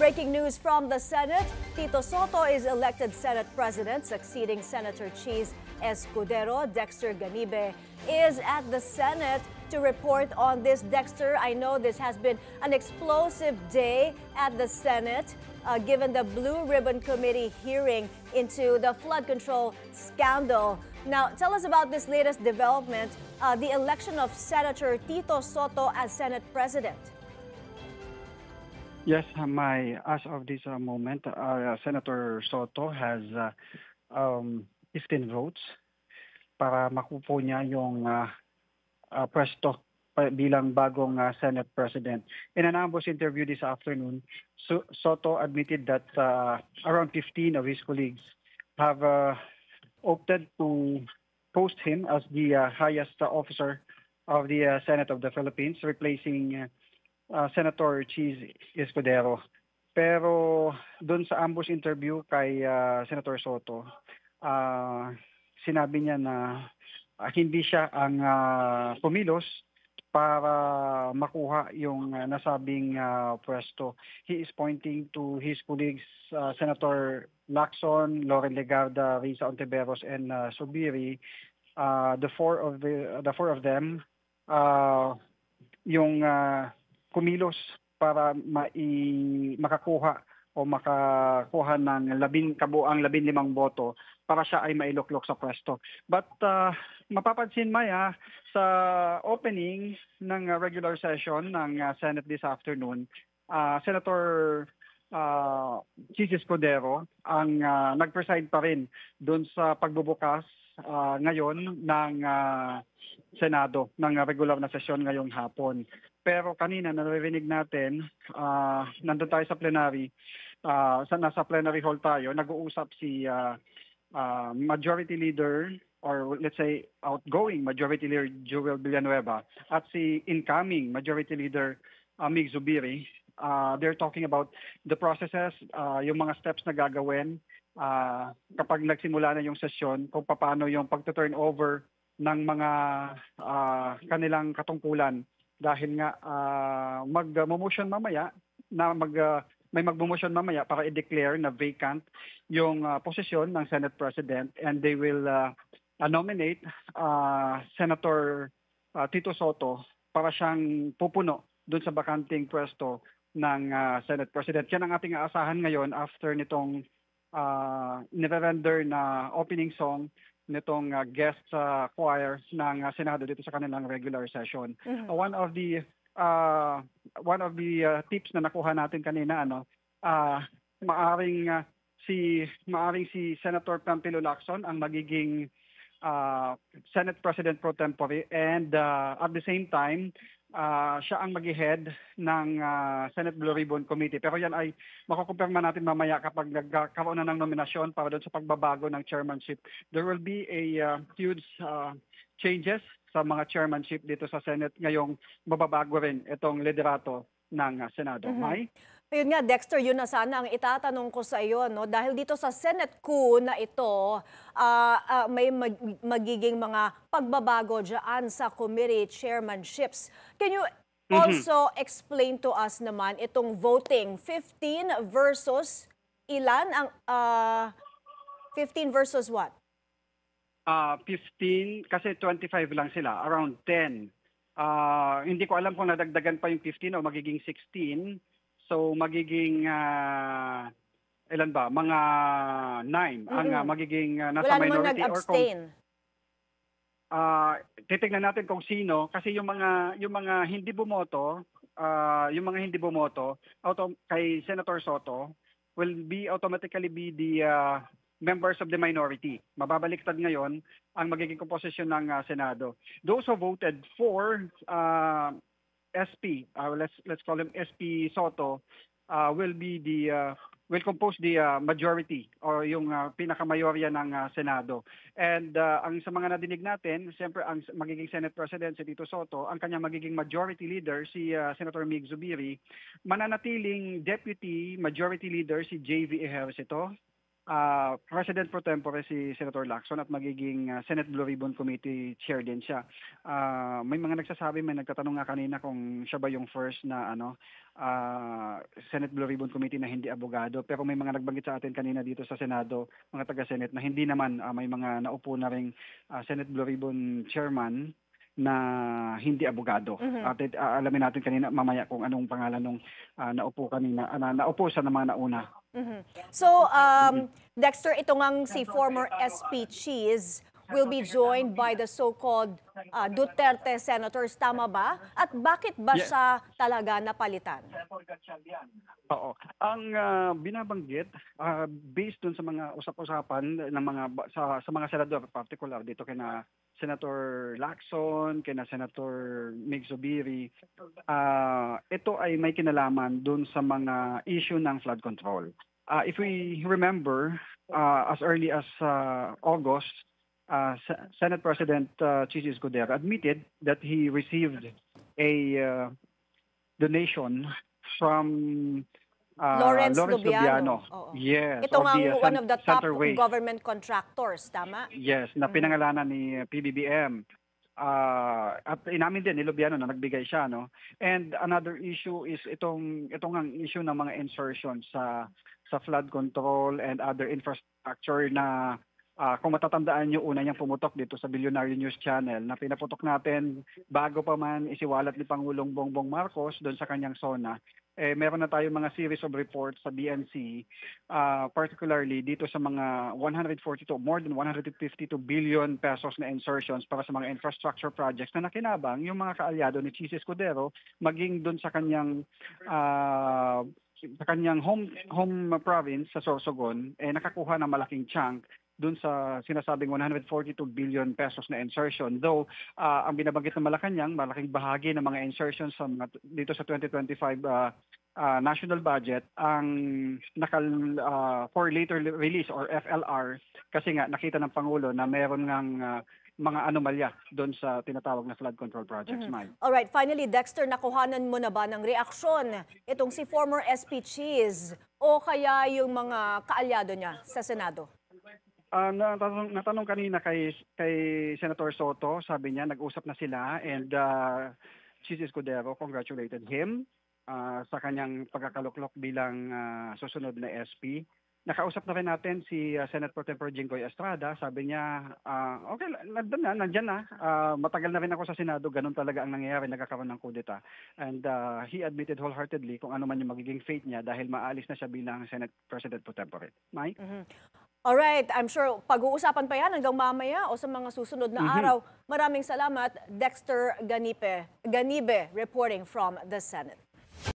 Breaking news from the Senate, Tito Soto is elected Senate President, succeeding Senator Cheese Escudero. Dexter Ganibe is at the Senate to report on this. Dexter, I know this has been an explosive day at the Senate, given the Blue Ribbon Committee hearing into the flood control scandal. Now, tell us about this latest development, the election of Senator Tito Soto as Senate President. Yes, as of this moment, Senator Soto has 15 votes para makupo niya yung pwesto bilang bagong Senate President. In an ambush interview this afternoon, Soto admitted that around 15 of his colleagues have opted to post him as the highest officer of the Senate of the Philippines, replacing Senator Cheese Escudero. Pero doon sa ambush interview kay Senator Soto, sinabi niya na hindi siya ang pumilos para makuha yung nasabing pwesto. He is pointing to his colleagues, Senator Lacson, Loren Legarda, Risa Ontiveros, and Subiri. The four of them, yung kumilos para makakuha ng kabuang 15 boto para siya ay mailuklok sa pwesto. But mapapansin Maya, sa opening ng regular session ng Senate this afternoon, Senator Cheese Escudero ang nag-preside pa rin doon sa pagbubukas ngayon ng Senado, ng regular na sesyon ngayong hapon. Pero kanina naririnig natin, nandun tayo sa plenary, nasa plenary hall tayo, nag-uusap si Majority Leader, or let's say outgoing Majority Leader Joel Villanueva, at si incoming Majority Leader Mig Zubiri. They're talking about the processes, yung mga steps na gagawin kapag nagsimula na yung sesyon, kung paano yung pag-turn over ng mga kanilang katungkulan. Dahil nga mag-motion mamaya may mag-motion mamaya para i-declare na vacant yung posisyon ng Senate President, and they will nominate Senator Tito Soto para siyang pupuno doon sa bakanting pwesto ng Senate President. Yan ang ating aasahan ngayon after nitong nire-render na opening song nitong guest choir ng Senado dito sa kanilang regular session. Mm-hmm. One of the tips na nakuha natin kanina, maaring si Senator Pampilo Lacson ang magiging Senate President pro tempore, and at the same time siya ang mag-head ng Senate Blue Ribbon Committee. Pero yan ay makukumpirma natin mamaya kapag nagkaroon na ng nominasyon para doon sa pagbabago ng chairmanship. There will be a huge changes sa mga chairmanship dito sa Senate ngayong mababago rin itong liderato ng Senado. May? Ayun nga, Dexter, yun na sana ang itatanong ko sa iyo, no? Dahil dito sa Senate coup na ito, may magiging mga pagbabago dyan sa committee chairmanships. Can you also explain to us naman itong voting? 15 versus ilan? 15 versus what? 15, kasi 25 lang sila, around 10. Hindi ko alam kung nadagdagan pa yung 15 o magiging 16. So magiging ilan ba? Mga 9 ang magiging nasa wala minority, or kung titignan natin kung sino, kasi yung mga hindi bumoto, kay Senator Soto will automatically be the members of the minority. Mababaliktad ngayon ang magiging komposisyon ng Senado. Those who voted for SP, let's call him SP Soto, will compose the majority, or yung pinakamayorya ng Senado. And ang sa mga nadinig natin, siyempre ang magiging Senate President si Tito Soto, ang kanyang magiging majority leader si Senator Mig Zubiri, mananatiling deputy majority leader si JV Ejercito, President pro tempore si Senator Lacson at magiging Senate Blue Ribbon Committee Chair din siya. May mga nagsasabi, may nagtatanong nga kanina kung siya ba yung first na Senate Blue Ribbon Committee na hindi abogado. Pero may mga nagbanggit sa atin kanina dito sa Senado, mga taga-Senate, na hindi naman. May mga naupo na ring Senate Blue Ribbon Chairman na hindi abogado. At alamin natin kanina mamaya kung anong pangalan nung naupo kanina, naupo sa mga nauna. So, Dexter, ito ngang si former SP Cheese will be joined by the so-called Duterte senators, tama ba? At bakit ba siya talaga napalitan? Oo. Ang binabanggit, based dun sa mga usap-usapan ng sa mga senador, particular dito kina Senator Lacson, kina Senator Mig Zubiri, ito ay may kinalaman dun sa mga issue ng flood control. If we remember, as early as August, Senate President Chis Escudero admitted that he received a donation from Lawrence Lubiano. Oo. Yes. Ito nga one of the top Centerway. government contractors, tama? Yes, na pinangalanan ni PBBM. At inamin din ni Lubiano na nagbigay siya, no? And another issue is itong ang issue ng mga insertions sa flood control and other infrastructure na kung matatandaan nyo, una niyang pumutok dito sa Billionaire News Channel na pinaputok natin bago pa man isiwalat ni Pangulong Bongbong Marcos doon sa kanyang zona. Meron na tayo mga series of reports sa BNC, particularly dito sa mga more than 152 billion pesos na insertions para sa mga infrastructure projects na nakinabang yung mga kaalyado ni Chis Escudero maging doon sa kanyang home province sa Sorsogon, nakakuha ng malaking chunk dun sa sinasabing 142 billion pesos na insertion. Though, ang binabanggit ng Malacanang, malaking bahagi ng mga insertions dito sa 2025 national budget ang for later release or FLR kasi nga nakita ng Pangulo na meron ngang mga anomalya doon sa tinatawag na flood control projects. Alright, finally, Dexter, nakuhanan mo na ba ng reaksyon itong si former SP Cheese o kaya yung mga kaalyado niya sa Senado? Natanong kanina kay Senator Soto, sabi niya nag-usap na sila and Chis Escudero congratulated him sa kanyang pagkakaluklok bilang susunod na SP. Nakausap na rin natin si Senate Pro Tempore Jinggoy Estrada, sabi niya okay, nandyan na. Matagal na rin ako sa Senado, ganun talaga ang nangyayari, nagkakaroon ng kudeta. And he admitted wholeheartedly kung ano man yung magiging fate niya dahil maalis na siya bilang Senate President Pro Tempore. Mike? Alright, I'm sure pag-uusapan pa yan hanggang mamaya o sa mga susunod na araw. Maraming salamat, Dexter Ganibe, reporting from the Senate.